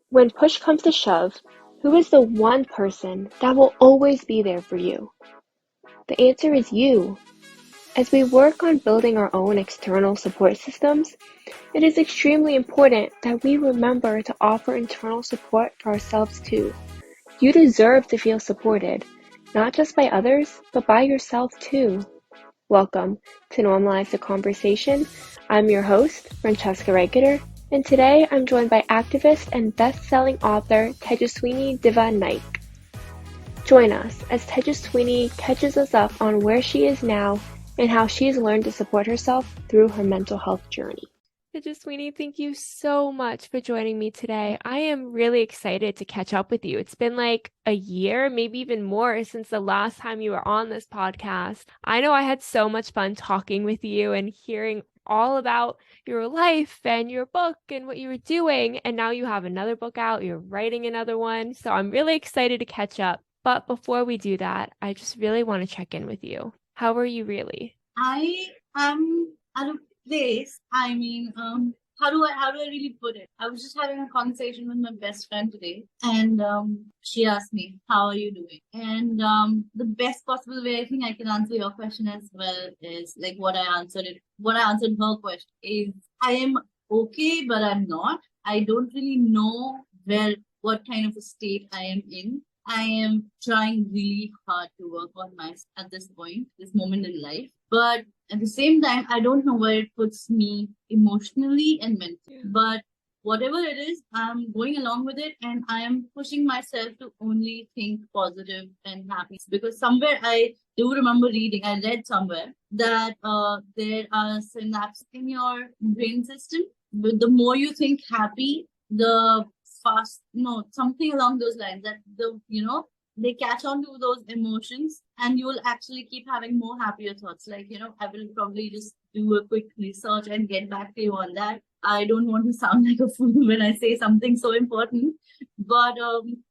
When push comes to shove, who is the one person that will always be there for you? The answer is you. As we work on building our own external support systems, it is extremely important that we remember to offer internal support for ourselves too. You deserve to feel supported, not just by others, but by yourself too. Welcome to Normalize the Conversation. I'm your host, Francesca Reiketer, and today I'm joined by activist and best-selling author Tejaswini Divya Naik. Join us as Tejaswini catches us up on where she is now and how she's learned to support herself through her mental health journey. Tejaswini, thank you so much for joining me today. I am really excited to catch up with you. It's been like a year, maybe even more, since the last time you were on this podcast. I know I had so much fun talking with you and hearing all about your life and your book and what you were doing. And now you have another book out, you're writing another one. So I'm really excited to catch up. But before we do that, I just really want to check in with you. How are you really? I am at a place. How do I really put it? I was just having a conversation with my best friend today, and she asked me, "How are you doing?" And the best possible way I think I can answer your question as well is like what I answered it. What I answered her question is, I am okay, but I'm not. I don't really know what kind of a state I am in. I am trying really hard to work on myself at this point, this moment in life. But at the same time, I don't know where it puts me emotionally and mentally. But whatever it is, I'm going along with it and I am pushing myself to only think positive and happy. Because somewhere I do remember reading, I read somewhere that there are synapses in your brain system. But the more you think happy, the fast, no, something along those lines that they catch on to those emotions and you will actually keep having more happier thoughts. Like, I will probably just do a quick research and get back to you on that. I don't want to sound like a fool when I say something so important, but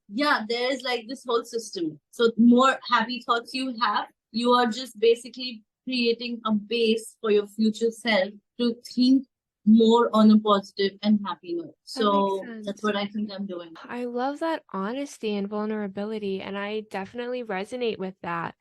yeah, there's like this whole system. So more happy thoughts you have, you are just basically creating a base for your future self to think more on a positive and happy note. So that's what I think I'm doing. I love that honesty and vulnerability, and I definitely resonate with that,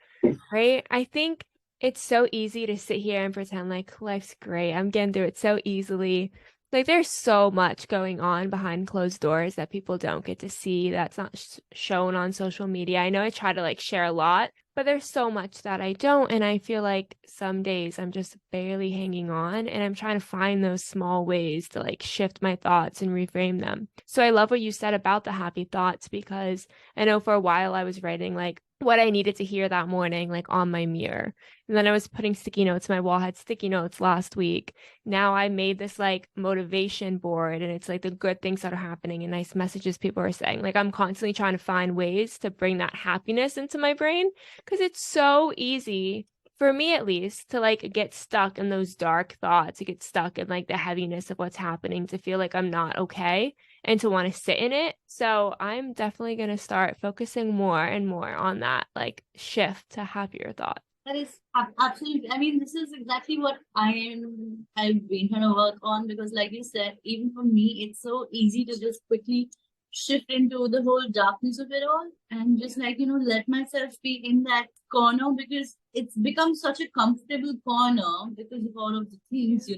right? I think it's so easy to sit here and pretend like life's great. I'm getting through it so easily. Like there's so much going on behind closed doors that people don't get to see, that's not shown on social media. I know I try to like share a lot, but there's so much that I don't, and I feel like some days I'm just barely hanging on, and I'm trying to find those small ways to like shift my thoughts and reframe them. So I love what you said about the happy thoughts, because I know for a while I was writing like what I needed to hear that morning, like on my mirror. And then I was putting sticky notes. My wall had sticky notes last week. Now I made this like motivation board, and it's like the good things that are happening and nice messages people are saying. Like I'm constantly trying to find ways to bring that happiness into my brain, because it's so easy, for me at least, to like get stuck in those dark thoughts, to get stuck in like the heaviness of what's happening, to feel like I'm not okay, and to want to sit in it. So I'm definitely going to start focusing more and more on that like shift to happier thoughts. That is absolutely. I mean, this is exactly what I've been trying to work on, because, like you said, even for me, it's so easy to just quickly shift into the whole darkness of it all and just like let myself be in that corner, because it's become such a comfortable corner because of all of the things,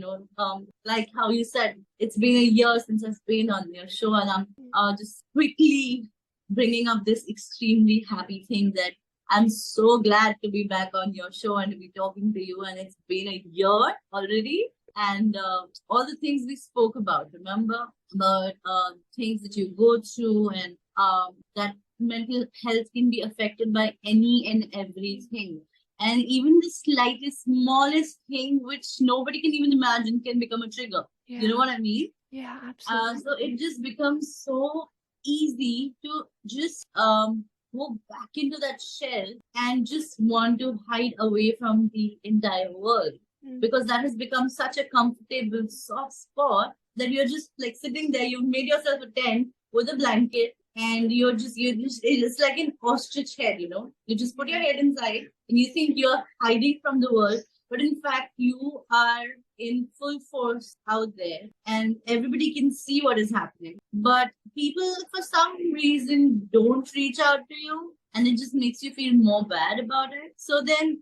like how you said, it's been a year since I've been on your show, and I'm just quickly bringing up this extremely happy thing that I'm so glad to be back on your show and to be talking to you. And it's been a year already. And all the things we spoke about, remember? About things that you go through, and that mental health can be affected by any and everything. And even the slightest, smallest thing, which nobody can even imagine, can become a trigger. Yeah. You know what I mean? Yeah, absolutely. So it just becomes so easy to just go back into that shell and just want to hide away from the entire world, because that has become such a comfortable soft spot that you're just like sitting there. You've made yourself a tent with a blanket, and you're just it's like an ostrich head. You just put your head inside and you think you're hiding from the world, but in fact, you are in full force out there and everybody can see what is happening. But people, for some reason, don't reach out to you and it just makes you feel more bad about it. So then,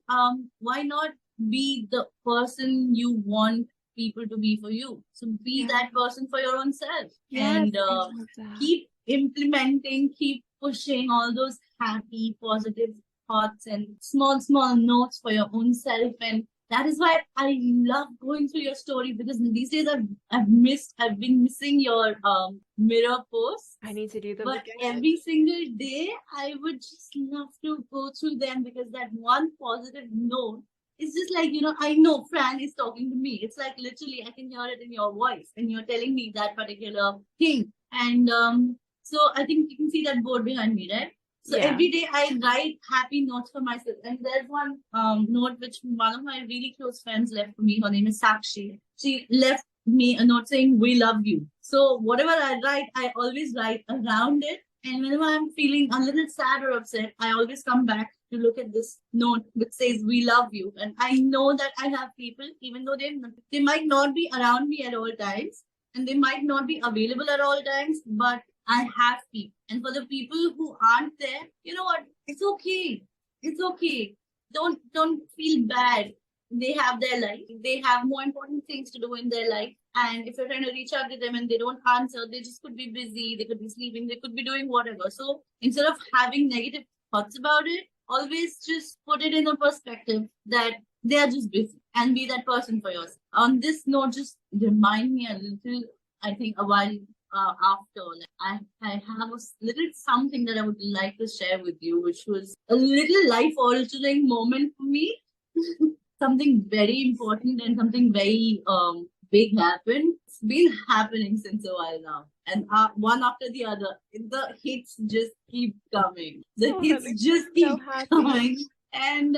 why not be the person you want people to be for you? So be that person for your own self. Yes, And I love that. keep implementing, keep pushing all those happy, positive thoughts and small, small notes for your own self. And that is why I love going through your story, because these days I've been missing your mirror posts. I need to do them But again. every single day, I would just love to go through them, because that one positive note is just like, I know Fran is talking to me. It's like literally I can hear it in your voice and you're telling me that particular thing. And so I think you can see that board behind me, right? So Yeah. every day I write happy notes for myself. And there's one note which one of my really close friends left for me. Her name is Sakshi. She left me a note saying, "We love you." So whatever I write, I always write around it. And whenever I'm feeling a little sad or upset, I always come back to look at this note which says, "We love you." And I know that I have people, even though they might not be around me at all times, and they might not be available at all times, but I have people. And for the people who aren't there, you know what? It's okay. It's okay. Don't feel bad. They have their life. They have more important things to do in their life. And if you're trying to reach out to them and they don't answer, they just could be busy, they could be sleeping, they could be doing whatever. So instead of having negative thoughts about it, always just put it in a perspective that they are just busy, and be that person for yourself. On this note, just remind me a little, I think a while after, like, I have a little something that I would like to share with you, which was a little life altering moment for me. Something very important and something very big happened. It's been happening since a while now. And one after the other, the hits just keep coming. The hits just keep coming. And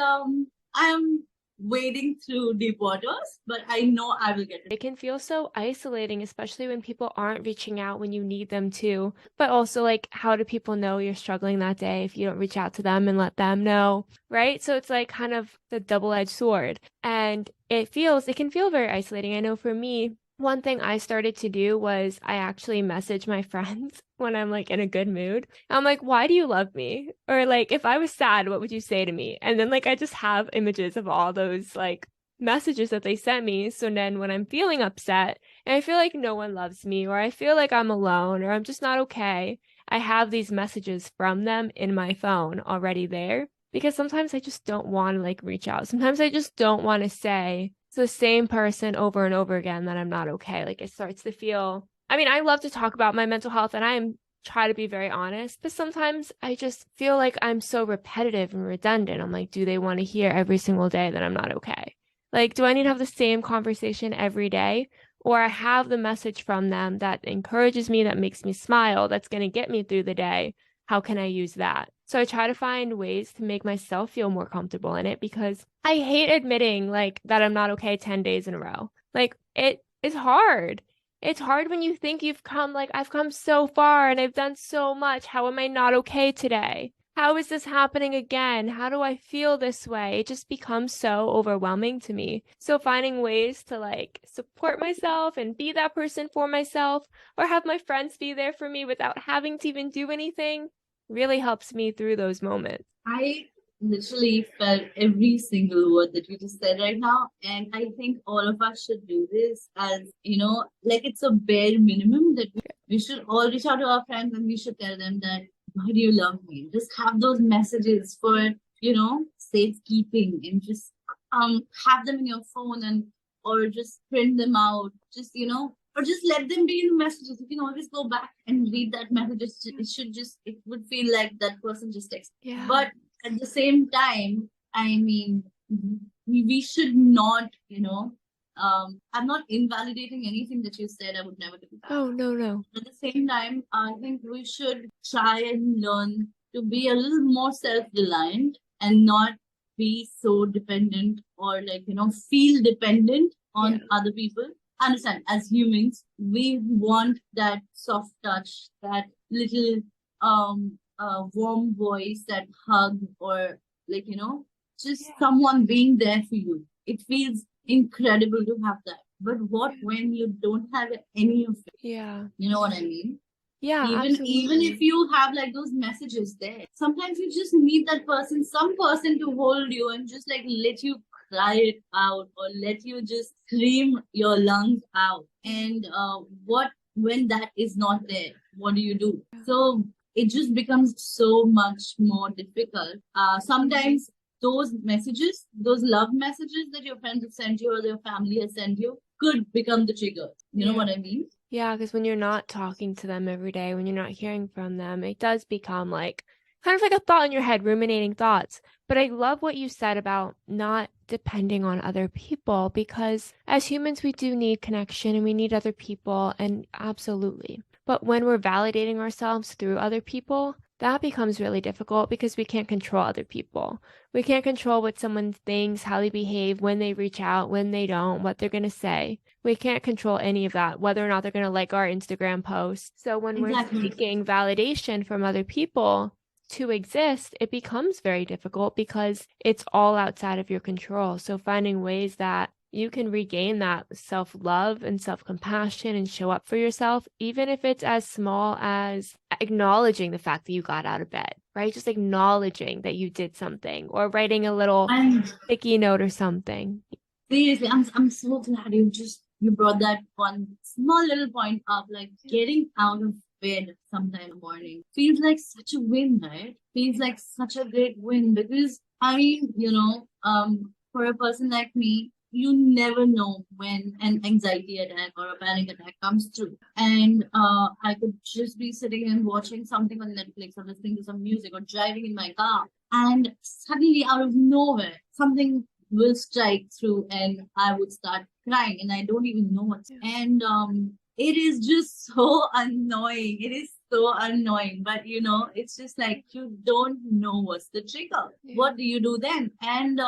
I'm wading through deep waters, but I know I will get it. It can feel so isolating, especially when people aren't reaching out when you need them to. But also, like, how do people know you're struggling that day if you don't reach out to them and let them know, right? So it's like kind of the double-edged sword. And it can feel very isolating. I know for me, one thing I started to do was I actually message my friends when I'm like in a good mood. I'm like, why do you love me? Or like, if I was sad, what would you say to me? And then like I just have images of all those like messages that they sent me. So then when I'm feeling upset and I feel like no one loves me, or I feel like I'm alone, or I'm just not okay, I have these messages from them in my phone already there, because sometimes I just don't want to like reach out. Sometimes I just don't want to say to the same person over and over again that I'm not okay. Like it starts to feel, I mean, I love to talk about my mental health and I'm try to be very honest, but sometimes I just feel like I'm so repetitive and redundant. I'm like, do they want to hear every single day that I'm not okay? Like, do I need to have the same conversation every day? Or I have the message from them that encourages me, that makes me smile, that's going to get me through the day. How can I use that? So I try to find ways to make myself feel more comfortable in it, because I hate admitting like that I'm not okay 10 days in a row. Like it is hard. It's hard when you think I've come so far and I've done so much. How am I not okay today? How is this happening again? How do I feel this way? It just becomes so overwhelming to me. So finding ways to like support myself and be that person for myself, or have my friends be there for me without having to even do anything, really helps me through those moments. I literally felt every single word that you just said right now. And I think all of us should do this, as, like it's a bare minimum that we should all reach out to our friends and we should tell them that, why do you love me? Just have those messages for, safekeeping, and just have them in your phone, and or just print them out, just, or just let them be in the messages. You can always go back and read that message. It would feel like that person just texted. Yeah. But at the same time, I mean, we should not, I'm not invalidating anything that you said. I would never do that. Oh, no. At the same time, I think we should try and learn to be a little more self-reliant and not be so dependent, or like, feel dependent on other people. Understand, as humans, we want that soft touch, that little warm voice, that hug, or like, just someone being there for you. it feels incredible to have that. But what when you don't have any of it? Yeah. You know what I mean? Yeah, Even if absolutely. you have like those messages there, sometimes you just need that person, some person to hold you and just like let you cry it out or let you just scream your lungs out. And what when that is not there, what do you do? So it just becomes so much more difficult. Sometimes those messages, those love messages that your friends have sent you or your family has sent you could become the trigger. You know what I mean? Yeah, because when you're not talking to them every day, when you're not hearing from them, it does become like kind of like a thought in your head, ruminating thoughts. But I love what you said about not depending on other people, because as humans, we do need connection and we need other people, and absolutely. But when we're validating ourselves through other people, that becomes really difficult because we can't control other people. We can't control what someone thinks, how they behave, when they reach out, when they don't, what they're going to say. We can't control any of that, whether or not they're going to like our Instagram post. So when we're seeking validation from other people to exist, it becomes very difficult because it's all outside of your control. So finding ways that you can regain that self-love and self-compassion and show up for yourself, even if it's as small as acknowledging the fact that you got out of bed, right? Just acknowledging that you did something or writing a little sticky note or something. Seriously, I'm so glad you brought that one small little point up. Like getting out of bed sometime in the morning feels like such a win, right? Feels like such a great win because I mean, for a person like me, you never know when an anxiety attack or a panic attack comes through. And I could just be sitting and watching something on Netflix or listening to some music or driving in my car, and suddenly out of nowhere, something will strike through and I would start crying and I don't even know what. And it is just so annoying. It is so annoying. But it's just like you don't know what's the trigger. What do you do then? And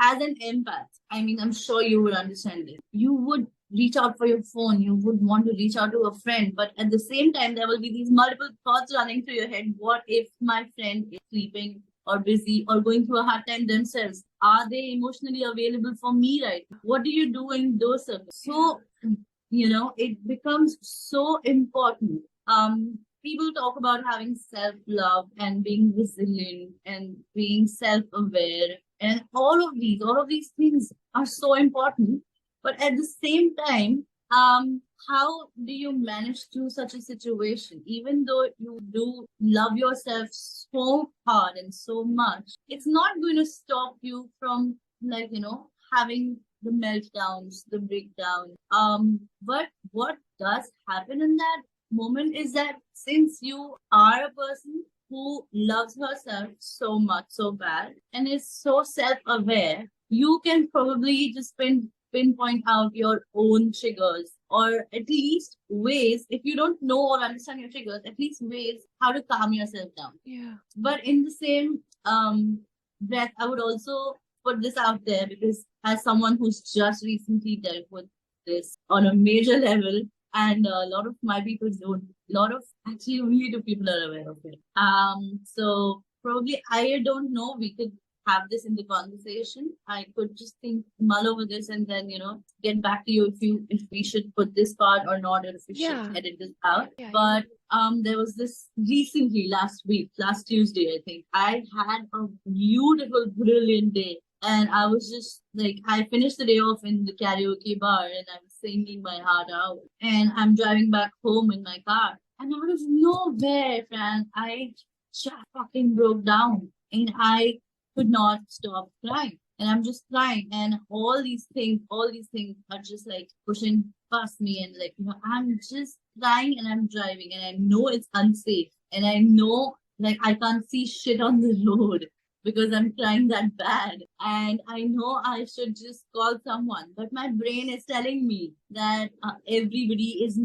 as an empath, I mean, I'm sure you would understand this. You would reach out for your phone, you would want to reach out to a friend, but at the same time, there will be these multiple thoughts running through your head. What if my friend is sleeping or busy or going through a hard time themselves? Are they emotionally available for me right now? What do you do in those circles? So, it becomes so important. People talk about having self-love and being resilient and being self-aware. And all of these things are so important. But at the same time, how do you manage through such a situation? Even though you do love yourself so hard and so much, it's not going to stop you from having the meltdowns, the breakdown. But what does happen in that moment is that since you are a person who loves herself so much, so bad, and is so self-aware, you can probably just pinpoint out your own triggers, or at least ways, if you don't know or understand your triggers, at least ways how to calm yourself down. But in the same breath, I would also put this out there, because as someone who's just recently dealt with this on a major level, and a lot of my people don't, a lot of actually only two people are aware of it. So probably I don't know, we could have this in the conversation. I could just mull over this and then get back to you if we should put this part or not, or if we should edit this out. But there was this recently last Tuesday, I think. I had a beautiful, brilliant day. And I was just like, I finished the day off in the karaoke bar and I was singing my heart out. And I'm driving back home in my car. And out of nowhere, Fran, I just fucking broke down. And I could not stop crying. And I'm just crying. And all these things are just like pushing past me. And like, I'm just crying and I'm driving. And I know it's unsafe. And I know like I can't see shit on the road because I'm crying that bad. And I know I should just call someone. But my brain is telling me that everybody is,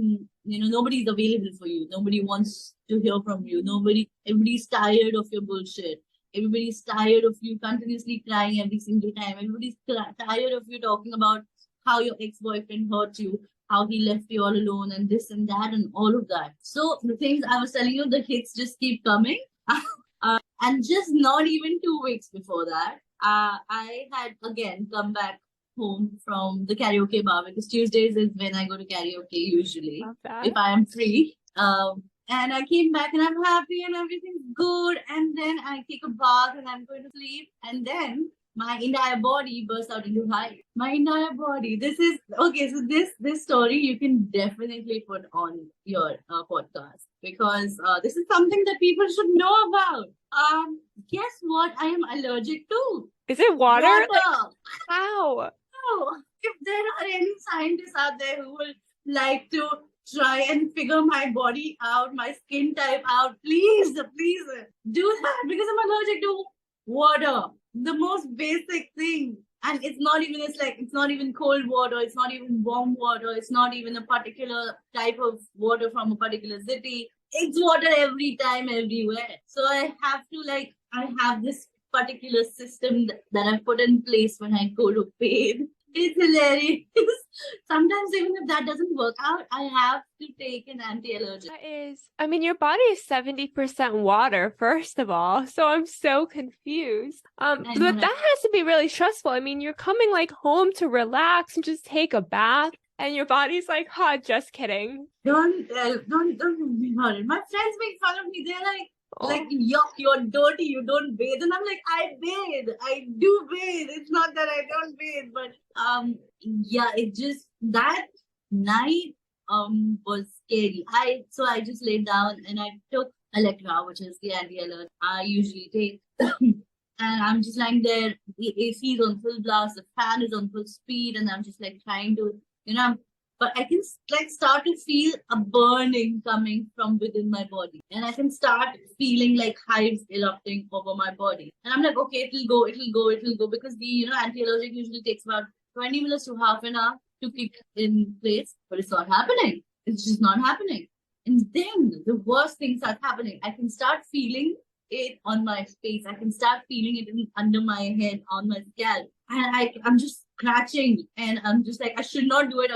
nobody's available for you. Nobody wants to hear from you. Everybody's tired of your bullshit. Everybody's tired of you continuously crying every single time. Everybody's tired of you talking about how your ex-boyfriend hurt you, how he left you all alone, and this and that, and all of that. So the things I was telling you, the hits just keep coming. And just not even 2 weeks before that, I had again come back home from the karaoke bar, because Tuesdays is when I go to karaoke usually, Love that. if I am free. And I came back and I'm happy and everything's good. And then I take a bath and I'm going to sleep. And then my entire body bursts out into hives. My entire body. This is okay. So this story you can definitely put on your podcast, because this is something that people should know about. Guess what? I am allergic to Is it water? water. How? Oh, if there are any scientists out there who will like to try and figure my body out, my skin type out, please do that, because I'm allergic to water, the most basic thing. And it's not even cold water, it's not even warm water, it's not even a particular type of water from a particular city. It's water every time, everywhere. So I have this particular system that I put in place when I go to bathe. It's hilarious. Sometimes even if that doesn't work out, I have to take an anti-allergic. Your body is 70% water, first of all. So I'm so confused. But that has to be really stressful. You're coming home to relax and just take a bath, and your body's like, just kidding. Don't be about it. My friends make fun of me. They're like, yuck, you're dirty, you don't bathe. And I'm like, I bathe. I do bathe. It's not that I don't bathe. But it just, that night was scary. So I just laid down and I took Electra, which is the anti-alert I usually take. And I'm just lying there. The AC is on full blast. The fan is on full speed. And I'm just trying to, but I can start to feel a burning coming from within my body. And I can start feeling hives erupting over my body. And I'm like, okay, it'll go. Because the, anti-allergic usually takes about 20 minutes to half an hour to kick in place. But it's not happening. It's just not happening. And then the worst thing starts happening. I can start feeling it on my face. I can start feeling it under my head, on my scalp. And I'm just scratching, and I'm just I should not do it,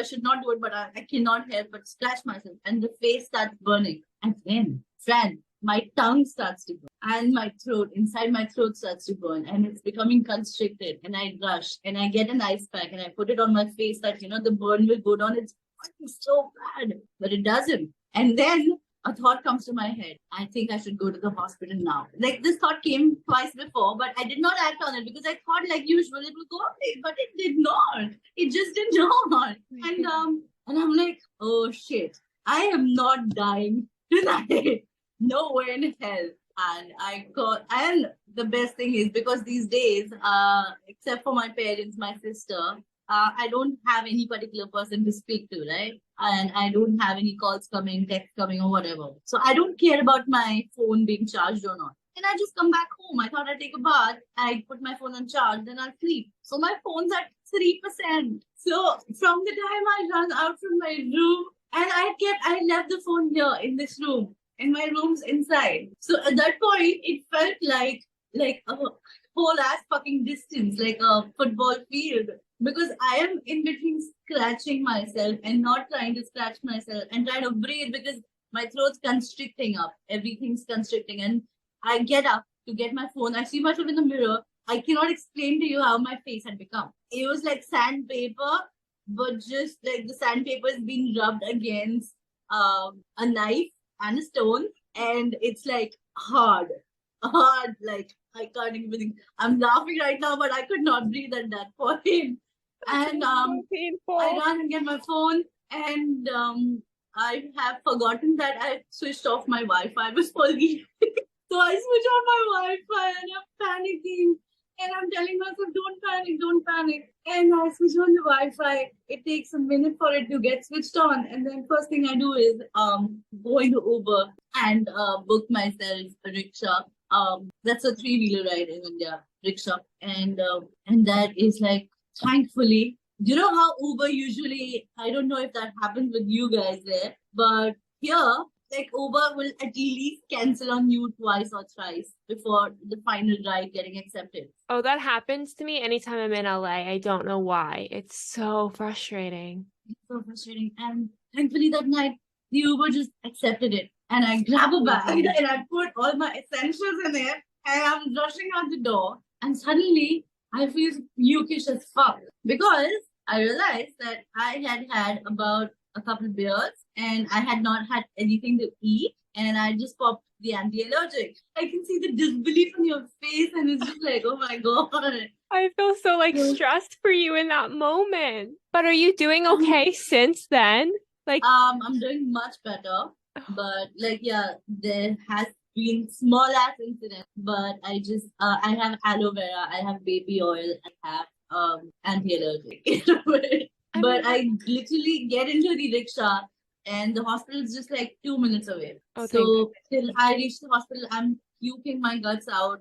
but I cannot help but scratch myself, and the face starts burning. And then, friend, my tongue starts to burn, and my throat, inside my throat starts to burn, and it's becoming constricted. And I rush, and I get an ice pack, and I put it on my face that, the burn will go down. It's so bad, but it doesn't. And then a thought comes to my head. I think I should go to the hospital now. This thought came twice before, but I did not act on it because I thought like usual it will go away, but it did not. It just did not. And I'm like, oh shit, I am not dying tonight. Nowhere in hell. And the best thing is, because these days, except for my parents, my sister, I don't have any particular person to speak to, right? And I don't have any calls coming, text coming, or whatever. So I don't care about my phone being charged or not. And I just come back home. I thought I'd take a bath, I put my phone on charge, then I'll sleep. So my phone's at 3%. So from the time I run out from my room, and I left the phone here in this room, and my room's inside. So at that point, it felt like a whole ass fucking distance, like a football field. Because I am in between scratching myself and not trying to scratch myself and trying to breathe because my throat's constricting up. Everything's constricting. And I get up to get my phone. I see myself in the mirror. I cannot explain to you how my face had become. It was like sandpaper, but just like the sandpaper is being rubbed against a knife and a stone. And it's like hard, like I can't even think. I'm laughing right now, but I could not breathe at that point. And I ran and get my phone, and I have forgotten that I switched off my Wi-Fi before leaving. So I switch off my Wi-Fi, and I'm panicking, and I'm telling myself, don't panic. And I switch on the Wi-Fi. It takes a minute for it to get switched on, and then first thing I do is go into Uber and book myself a rickshaw. That's a 3-wheeler ride in India, rickshaw, and that is like, thankfully, you know how Uber usually, I don't know if that happens with you guys there, but here, like Uber will at least cancel on you twice or thrice before the final ride getting accepted. Oh, that happens to me anytime I'm in LA. I don't know why. It's so frustrating. And thankfully that night, the Uber just accepted it. And I grab a bag and I put all my essentials in it, and I'm rushing out the door. And suddenly I feel yukish as fuck because I realized that I had had about a couple of beers and I had not had anything to eat and I just popped the anti-allergic. I can see the disbelief on your face and it's just like, oh my god. I feel so like So, stressed for you in that moment. But are you doing okay since then? Like, I'm doing much better, but like yeah, there has been small ass incidents, but I have aloe vera, I have baby oil, I have anti-allergic. I But mean, I literally get into the rickshaw and the hospital is just like 2 minutes away. oh, thank So till I reach the hospital, I'm puking my guts out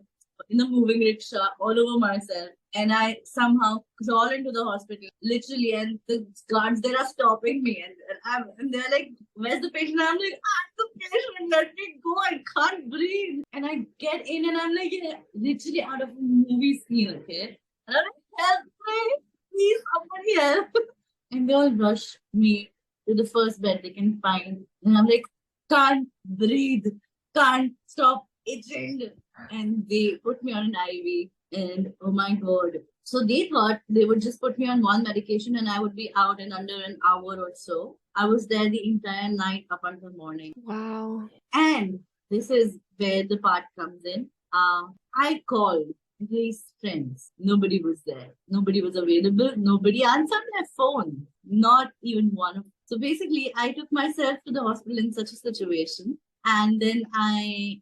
in the moving rickshaw all over myself. And I somehow crawl into the hospital, literally, and the guards there are stopping me, and they're like, "Where's the patient?" I'm like, "I'm the patient. Let me go. I can't breathe." And I get in, and I'm like, yeah, literally out of a movie scene, okay? And I'm like, "Help me, please, somebody help!" And they all rush me to the first bed they can find, and I'm like, "Can't breathe, can't stop itching." And they put me on an IV, and oh my god. So they thought they would just put me on one medication and I would be out in under an hour or so. I was there the entire night up until morning. wow. And this is where the part comes in. I called his friends. Nobody was there. Nobody was available. Nobody answered my phone. Not even one of. So basically, I took myself to the hospital in such a situation. And then I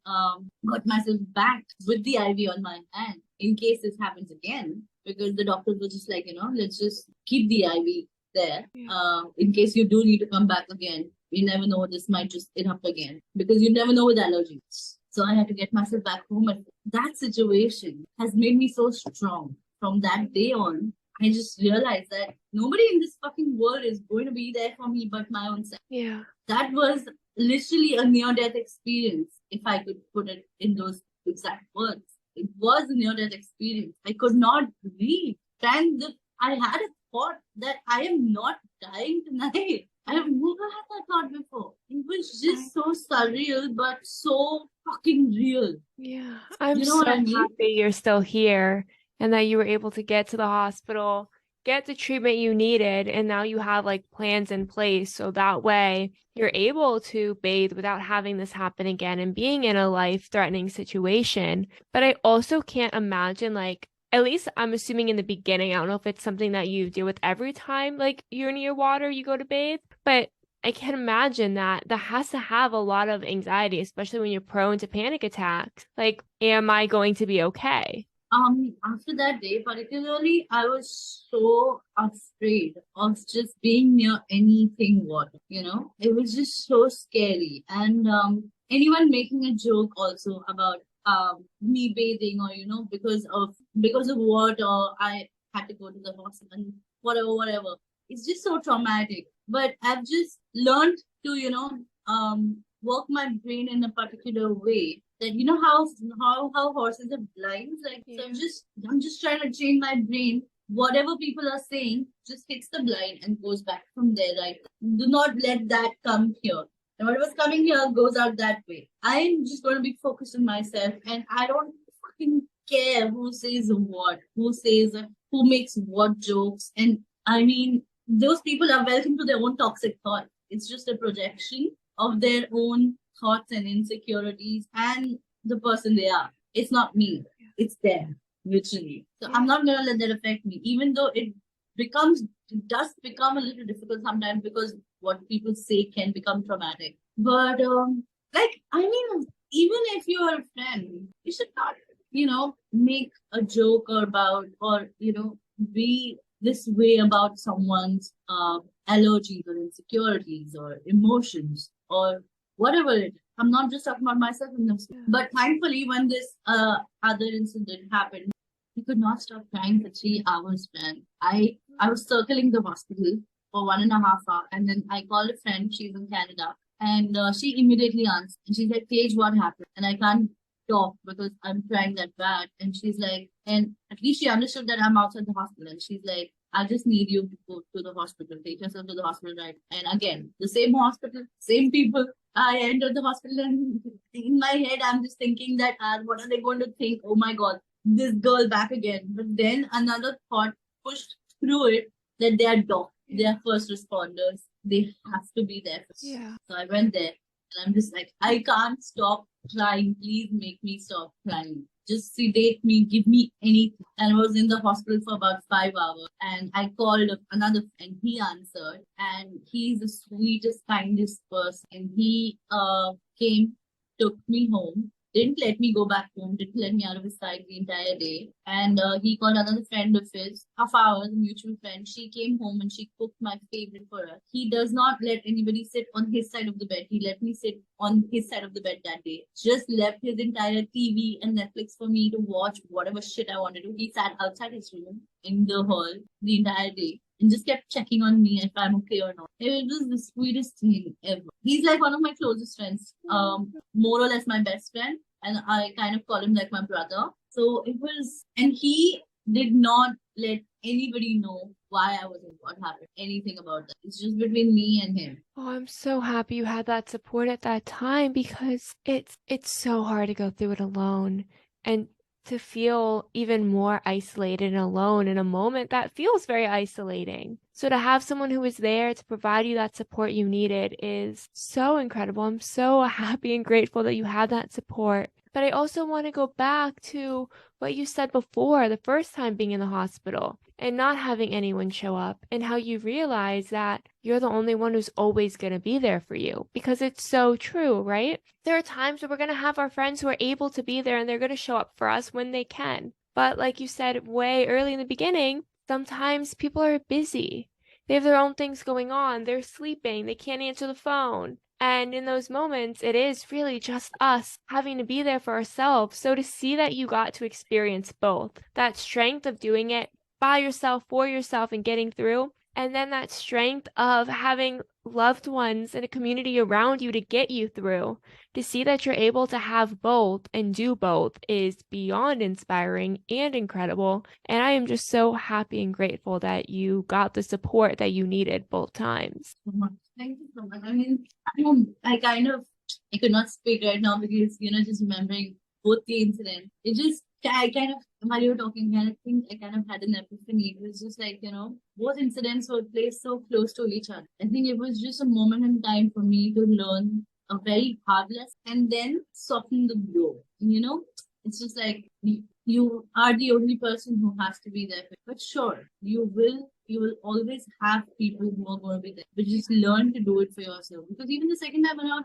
got myself back with the IV on my hand in case this happens again. Because the doctors were just like, let's just keep the IV there Yeah. in case you do need to come back again. You never know, this might just erupt again because you never know with allergies. So I had to get myself back home. And that situation has made me so strong. From that day on, I just realized that nobody in this fucking world is going to be there for me but my own self. Yeah. That was literally a near death experience, if I could put it in those exact words. It was a near death experience. I could not breathe. And I had a thought that I am not dying tonight. I have never had that thought before. It was just so surreal, but so fucking real. Yeah. I'm You know so what I mean? happy you're still here and that you were able to get to the hospital, get the treatment you needed, and now you have like plans in place so that way you're able to bathe without having this happen again and being in a life-threatening situation. But I also can't imagine like at least I'm assuming in the beginning, I don't know if it's something that you deal with every time like you're near water, you go to bathe, but I can imagine that that has to have a lot of anxiety, especially when you're prone to panic attacks. Like, am I going to be okay? After that day, particularly, I was so afraid of just being near anything water, It was just so scary. And anyone making a joke also about me bathing or because of water, I had to go to the hospital and whatever. It's just so traumatic. But I've just learned to, work my brain in a particular way that how horses have blinds, like so I'm just trying to train my brain. Whatever people are saying just hits the blind and goes back from there, right? Do not let that come here, and whatever's coming here goes out that way. I'm just going to be focused on myself, and I don't fucking care who says what, who makes what jokes. And I mean, those people are welcome to their own toxic thoughts. It's just a projection of their own thoughts and insecurities and the person they are. It's not me. It's them, literally. So I'm not gonna let that affect me, even though it does become a little difficult sometimes because what people say can become traumatic. But like I mean, even if you're a friend, you should not, make a joke or be this way about someone's allergies or insecurities or emotions or whatever it is. I'm not just talking about myself in this. But thankfully, when this other incident happened, I could not stop crying for 3 hours, man. I was circling the hospital for 1.5 hours, and then I called a friend. She's in Canada, and she immediately answered. And she's like, "Paige, what happened?" And I can't talk because I'm crying that bad. And she's like, and at least she understood that I'm outside the hospital. And she's like, I just need you to go to the hospital. Take yourself to the hospital, right? And again, the same hospital, same people. I entered the hospital and in my head, I'm just thinking that what are they going to think? Oh my God, this girl back again. But then another thought pushed through it that they are doctors, they are first responders. They have to be there. Yeah. So I went there and I'm just like, I can't stop crying. Please make me stop crying. Just sedate me, give me anything. And I was in the hospital for about 5 hours. And I called another and he answered. And he's the sweetest, kindest person. And he came, took me home, didn't let me go back home, didn't let me out of his sight the entire day. And he called another friend of his, of ours, a mutual friend. She came home and she cooked my favorite for us. He does not let anybody sit on his side of the bed. He let me sit on his side of the bed that day. Just left his entire TV and Netflix for me to watch whatever shit I wanted to. He sat outside his room in the hall the entire day and just kept checking on me if I'm okay or not. It was the sweetest thing ever. He's like one of my closest friends, more or less my best friend, and I kind of call him like my brother. So it was, and he did not let anybody know why I was in what happened, anything about that. It's just between me and him. Oh, I'm so happy you had that support at that time because it's so hard to go through it alone and to feel even more isolated and alone in a moment that feels very isolating. So to have someone who was there to provide you that support you needed is so incredible. I'm so happy and grateful that you had that support. But I also want to go back to what you said before, the first time being in the hospital and not having anyone show up, and how you realize that you're the only one who's always going to be there for you, because it's so true, right? There are times where we're going to have our friends who are able to be there and they're going to show up for us when they can. But like you said way early in the beginning, sometimes people are busy. They have their own things going on. They're sleeping. They can't answer the phone. And in those moments, it is really just us having to be there for ourselves. So to see that you got to experience both, that strength of doing it by yourself, for yourself, and getting through, and then that strength of having loved ones and a community around you to get you through, to see that you're able to have both and do both is beyond inspiring and incredible. And I am just so happy and grateful that you got the support that you needed both times. Thank you so much. I mean, I could not speak right now because, just remembering both the incidents, I kind of, while you were talking, I think I kind of had an epiphany. It was just like, both incidents were placed so close to each other. I think it was just a moment in time for me to learn a very hard lesson and then soften the blow. It's just like you are the only person who has to be there. But sure, you will always have people who are going to be there. But just learn to do it for yourself. Because even the second time around,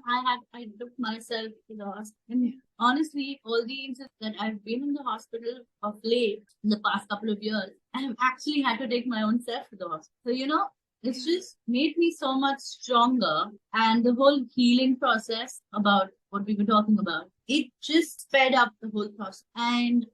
I took myself to the hospital. And honestly, all the incidents that I've been in the hospital of late in the past couple of years, I have actually had to take my own self to the hospital. So, it's just made me so much stronger. And the whole healing process about what we were talking about, it just sped up the whole process. And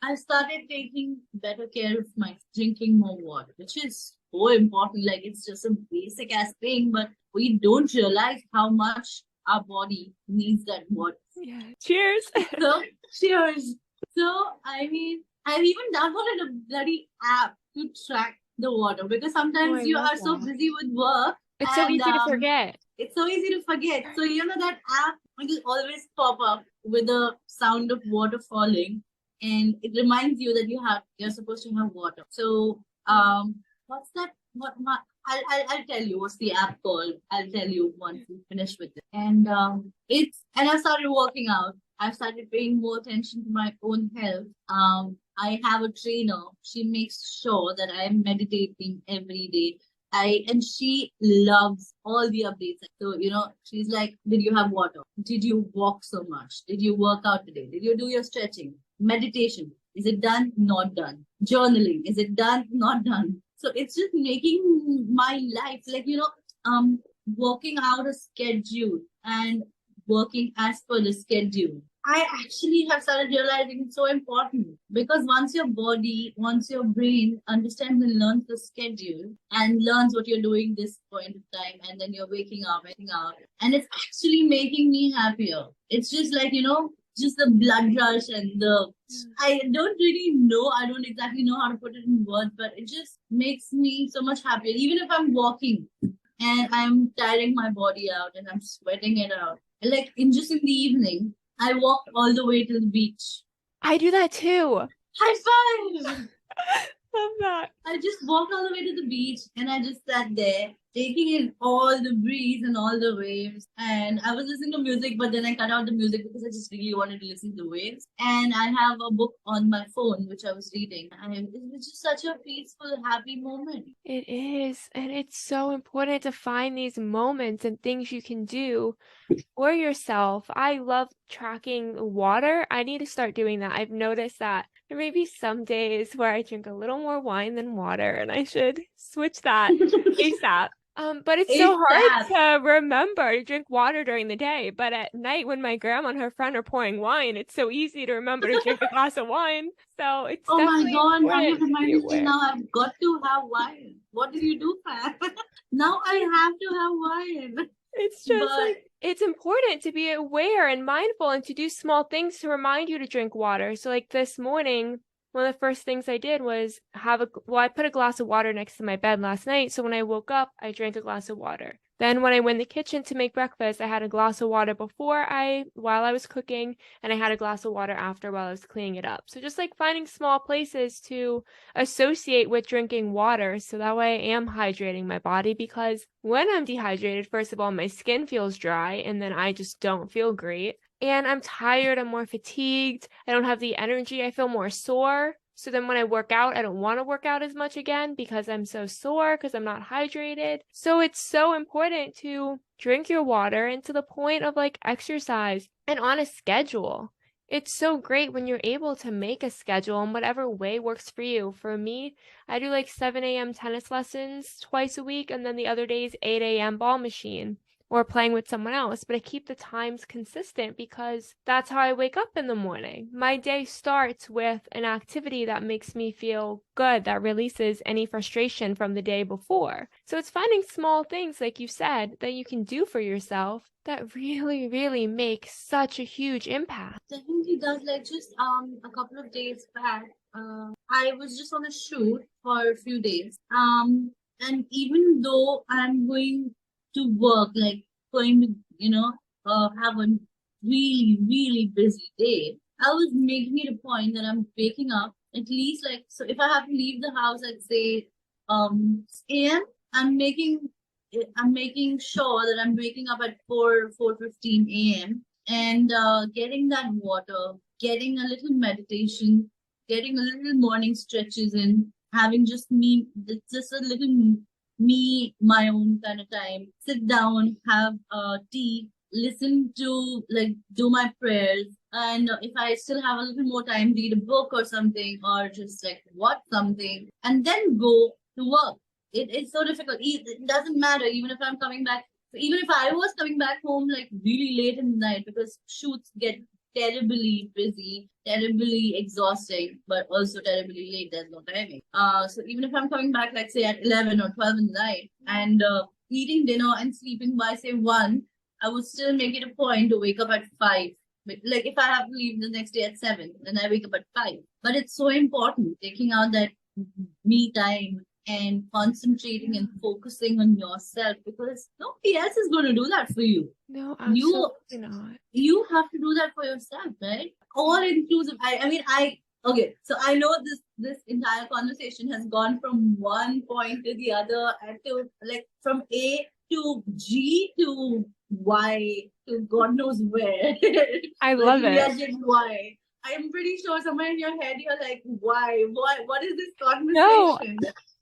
I started taking better care of my drinking more water, which is so important. Like, it's just a basic ass thing, but we don't realize how much our body needs that water. Yeah. Cheers. So, cheers. So, I mean, I've even downloaded a bloody app to track the water because sometimes you are so busy with work. It's so easy to forget. It's so easy to forget. So, that app will always pop up with the sound of water falling. And it reminds you that you're supposed to have water. So, what's that? I'll tell you what's the app called. I'll tell you once we finish with it. And I started working out. I've started paying more attention to my own health. I have a trainer. She makes sure that I'm meditating every day. And she loves all the updates. So, she's like, did you have water? Did you walk so much? Did you work out today? Did you do your stretching? Meditation. Is it done? Not done. Journaling. Is it done? Not done. So it's just making my life like, working out a schedule and working as per the schedule. I actually have started realizing it's so important because once your brain understands and learns the schedule and learns what you're doing this point of time, and then you're waking up, and it's actually making me happier. It's just like, just the blood rush and I don't exactly know how to put it in words, but it just makes me so much happier. Even if I'm walking and I'm tiring my body out and I'm sweating it out, like in the evening, I walked all the way to the beach. I do that too. High five! Love that. I just walked all the way to the beach and I just sat there, taking in all the breeze and all the waves. And I was listening to music, but then I cut out the music because I just really wanted to listen to the waves. And I have a book on my phone, which I was reading. And it was just such a peaceful, happy moment. It is. And it's so important to find these moments and things you can do for yourself. I love tracking water. I need to start doing that. I've noticed that there may be some days where I drink a little more wine than water, and I should switch that ASAP. But it's so hard to remember to drink water during the day. But at night, when my grandma and her friend are pouring wine, it's so easy to remember to drink a glass of wine. So it's Oh my definitely God, now you important to be reminded me aware. now I've got to have wine. What did you do, Fam? Now I have to have wine. It's just But like, it's important to be aware and mindful and to do small things to remind you to drink water. So like this morning, one of the first things I did was I put a glass of water next to my bed last night. So when I woke up, I drank a glass of water. Then when I went in the kitchen to make breakfast, I had a glass of water while I was cooking, and I had a glass of water after while I was cleaning it up. So just like finding small places to associate with drinking water, so that way I am hydrating my body, because when I'm dehydrated, first of all, my skin feels dry and then I just don't feel great. And I'm tired, I'm more fatigued, I don't have the energy, I feel more sore. So then when I work out, I don't want to work out as much again because I'm so sore, because I'm not hydrated. So it's so important to drink your water, and to the point of like exercise and on a schedule. It's so great when you're able to make a schedule in whatever way works for you. For me, I do like 7 a.m. tennis lessons twice a week, and then the other days 8 a.m. ball machine or playing with someone else. But I keep the times consistent because that's how I wake up in the morning. My day starts with an activity that makes me feel good, that releases any frustration from the day before. So it's finding small things, like you said, that you can do for yourself that really, really make such a huge impact. definitely does. Like just a couple of days back, I was just on a shoot for a few days. And even though I'm going to work, like going to, have a really, really busy day, I was making it a point that I'm waking up at least, like, so if I have to leave the house at say a.m., I'm making sure that I'm waking up at 4:15 a.m. and getting that water, getting a little meditation, getting a little morning stretches in, having just just a little me, my own kind of time. Sit down, have tea, listen to, like, do my prayers, and if I still have a little more time, read a book or something, or just like watch something, and then go to work. It's so difficult. It doesn't matter, even if I'm coming back, even if I was coming back home like really late in the night, because shoots get terribly busy, terribly exhausting, but also terribly late. There's no timing. So even if I'm coming back, like say at 11 or 12 in the night, and eating dinner and sleeping by say 1, I would still make it a point to wake up at 5. Like if I have to leave the next day at 7, then I wake up at 5. But it's so important taking out that me time and concentrating and focusing on yourself, because nobody else is going to do that for you. No, absolutely not. You have to do that for yourself, right? All inclusive. Okay, so I know this entire conversation has gone from one point to the other, and to like from A to G to Y to God knows where. I love it. Legend Y. I'm pretty sure somewhere in your head you're like, why? What is this conversation? No,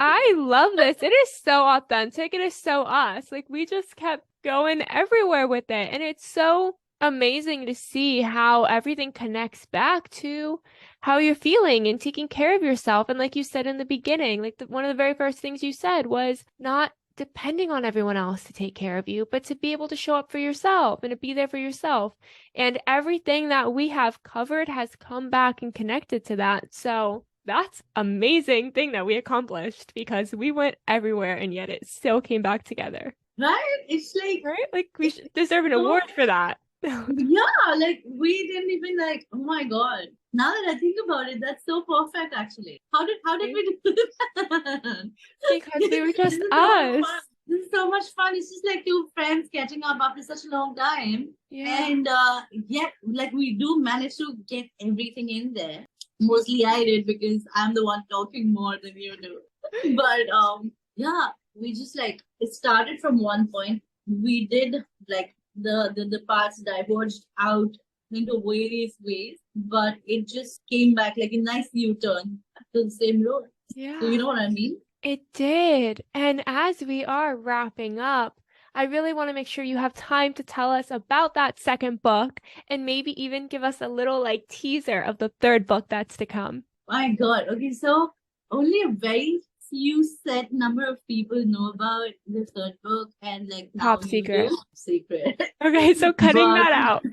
I love this. It is so authentic. It is so us. Like, we just kept going everywhere with it. And it's so amazing to see how everything connects back to how you're feeling and taking care of yourself. And like you said in the beginning, like one of the very first things you said was not depending on everyone else to take care of you, but to be able to show up for yourself and to be there for yourself. And everything that we have covered has come back and connected to that. So that's amazing thing that we accomplished, because we went everywhere and yet it still came back together. Right? It's like, right? Like we should deserve an award for that. Yeah, like we didn't even like, oh my God. Now that I think about it, that's so perfect actually. How did we do that? Because we were just us. This is so much fun. It's just like two friends catching up after such a long time. Yeah. And yet, like, we do manage to get everything in there. Mostly I did because I'm the one talking more than you do. But yeah, we just like it started from one point. We did like the parts diverged out into various ways, but it just came back like a nice U-turn to the same road. Yeah. So you know what I mean? It did. And as we are wrapping up, I really want to make sure you have time to tell us about that second book and maybe even give us a little like teaser of the third book that's to come. My God. Okay, so only a very few set number of people know about the third book, and like now Top you secret. do. Secret. Okay, so cutting But- that out.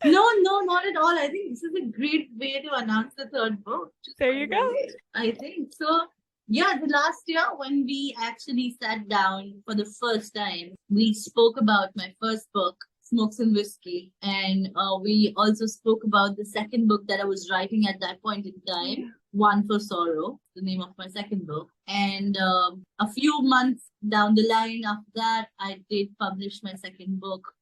No, not at all. I think this is a great way to announce the third book. Just There by you the go. way. I think so. Yeah, the last year when we actually sat down for the first time, we spoke about my first book, Smokes and Whiskey, and we also spoke about the second book that I was writing at that point in time, Yeah. One for Sorrow, the name of my second book. And a few months down the line after that, I did publish my second book.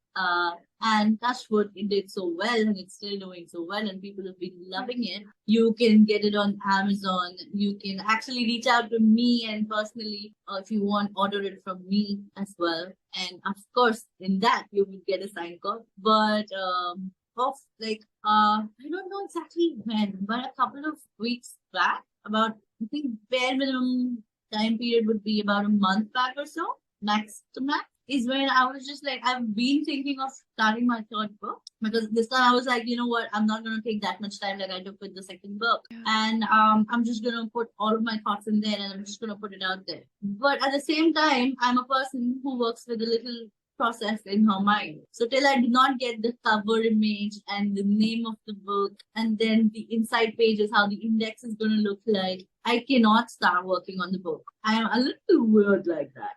And touch wood, it did so well, and it's still doing so well, and people have been loving it. You can get it on Amazon. You can actually reach out to me and personally, if you want, order it from me as well. And of course, in that you will get a signed copy. But I don't know exactly when, but a couple of weeks back, about I think bare minimum time period would be about a month back or so, max to max, is when I was just like, I've been thinking of starting my third book, because this time I was like, you know what, I'm not going to take that much time like I took with the second book. And I'm just going to put all of my thoughts in there, and I'm just going to put it out there. But at the same time, I'm a person who works with a little process in her mind. So till I do not get the cover image and the name of the book, and then the inside pages, how the index is going to look like, I cannot start working on the book. I am a little weird like that.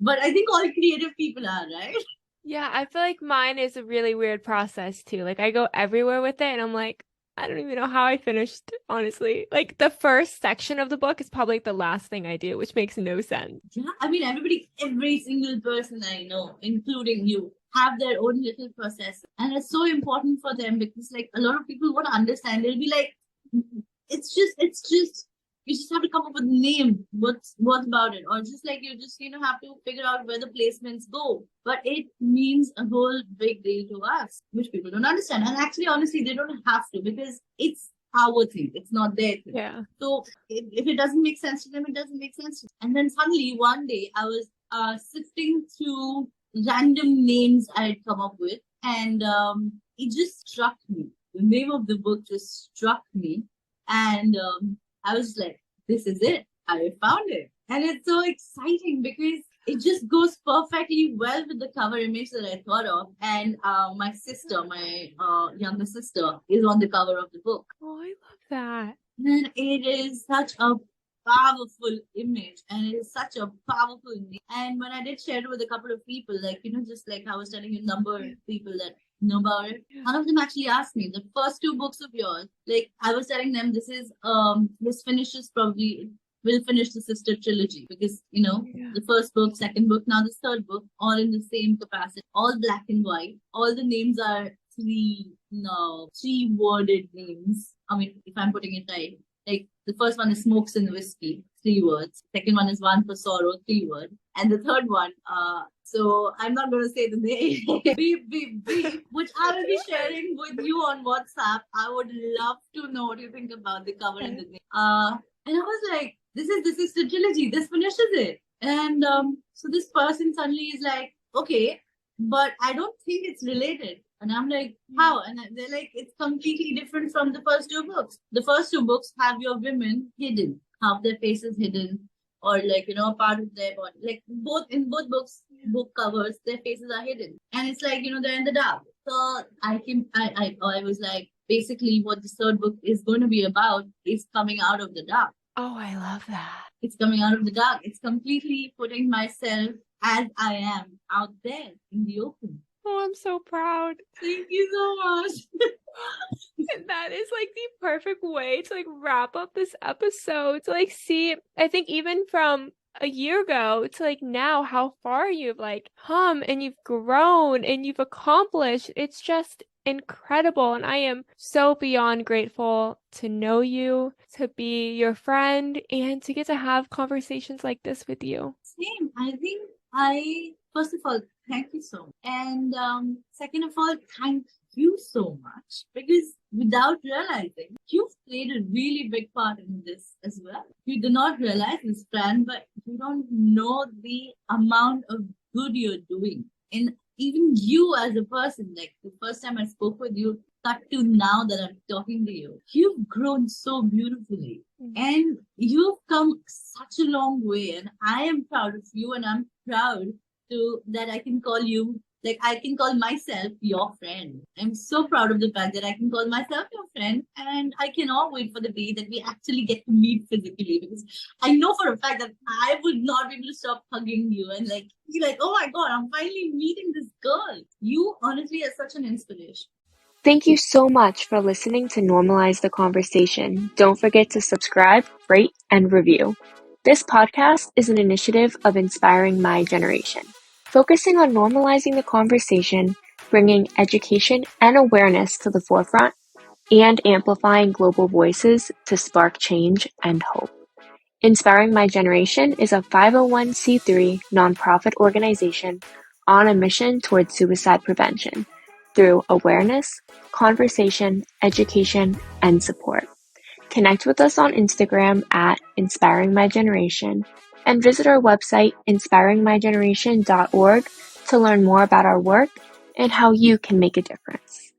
But I think all creative people are, right? Yeah, I feel like mine is a really weird process too. Like I go everywhere with it and I'm like, I don't even know how I finished, honestly. Like the first section of the book is probably the last thing I do, which makes no sense. Yeah, I mean, every single person I know, including you, have their own little process. And it's so important for them, because like a lot of people won't understand. They'll be like, it's just, you just have to come up with a name. What's about it? Or just like you just, have to figure out where the placements go. But it means a whole big deal to us, which people don't understand. And actually, honestly, they don't have to, because it's our thing. It's not their thing. Yeah. So if it doesn't make sense to them, it doesn't make sense to them. And then suddenly one day I was sifting through random names I had come up with, and it just struck me. The name of the book just struck me, and I was like, this is it. I found it. And it's so exciting because it just goes perfectly well with the cover image that I thought of. And my sister, my younger sister, is on the cover of the book. Oh, I love that. And it is such a powerful image, and it is such a powerful name. And when I did share it with a couple of people, like, just like I was telling you, number of people that know about it, one of them actually asked me, the first two books of yours, like I was telling them, this finishes probably, will finish the sister trilogy, because the first book, second book, now the third book, all in the same capacity, all black and white. All the names are three worded names. I mean, if I'm putting it right, like the first one is Smokes and Whiskey, 3 words. Second one is One for Sorrow, 3 words. And the third one, so I'm not going to say the name, beep, which I will be sharing with you on WhatsApp. I would love to know what you think about the cover and the name. And I was like, this is the sister trilogy. This finishes it. And so this person suddenly is like, okay, but I don't think it's related. And I'm like, how? And they're like, it's completely different from the first 2 books. The first 2 books have your women hidden, half their faces hidden, or like, a part of their body. Like in both books, book covers, their faces are hidden. And it's like, they're in the dark. So I was like, basically what the third book is going to be about is coming out of the dark. Oh, I love that. It's coming out of the dark. It's completely putting myself as I am out there in the open. Oh, I'm so proud. Thank you so much. And that is like the perfect way to like wrap up this episode. So like, see, I think even from a year ago to like now, how far you've like come and you've grown and you've accomplished. It's just incredible. And I am so beyond grateful to know you, to be your friend, and to get to have conversations like this with you. Same. First of all, thank you so much. And second of all, thank you so much, because without realizing, you've played a really big part in this as well. You do not realize this, Fran, but you don't know the amount of good you're doing. And even you as a person, like the first time I spoke with you, cut to now that I'm talking to you, you've grown so beautifully. And you've come such a long way. And I am proud of you, and I'm proud that I can call you, like I can call myself your friend. I'm so proud of the fact that I can call myself your friend, and I cannot wait for the day that we actually get to meet physically, because I know for a fact that I would not be able to stop hugging you and like be like, oh my God, I'm finally meeting this girl. You honestly are such an inspiration. Thank you so much for listening to Normalize the Conversation. Don't forget to subscribe, rate, and review. This podcast is an initiative of Inspiring My Generation, focusing on normalizing the conversation, bringing education and awareness to the forefront, and amplifying global voices to spark change and hope. Inspiring My Generation is a 501c3 nonprofit organization on a mission towards suicide prevention through awareness, conversation, education, and support. Connect with us on Instagram at Inspiring My Generation and visit our website inspiringmygeneration.org to learn more about our work and how you can make a difference.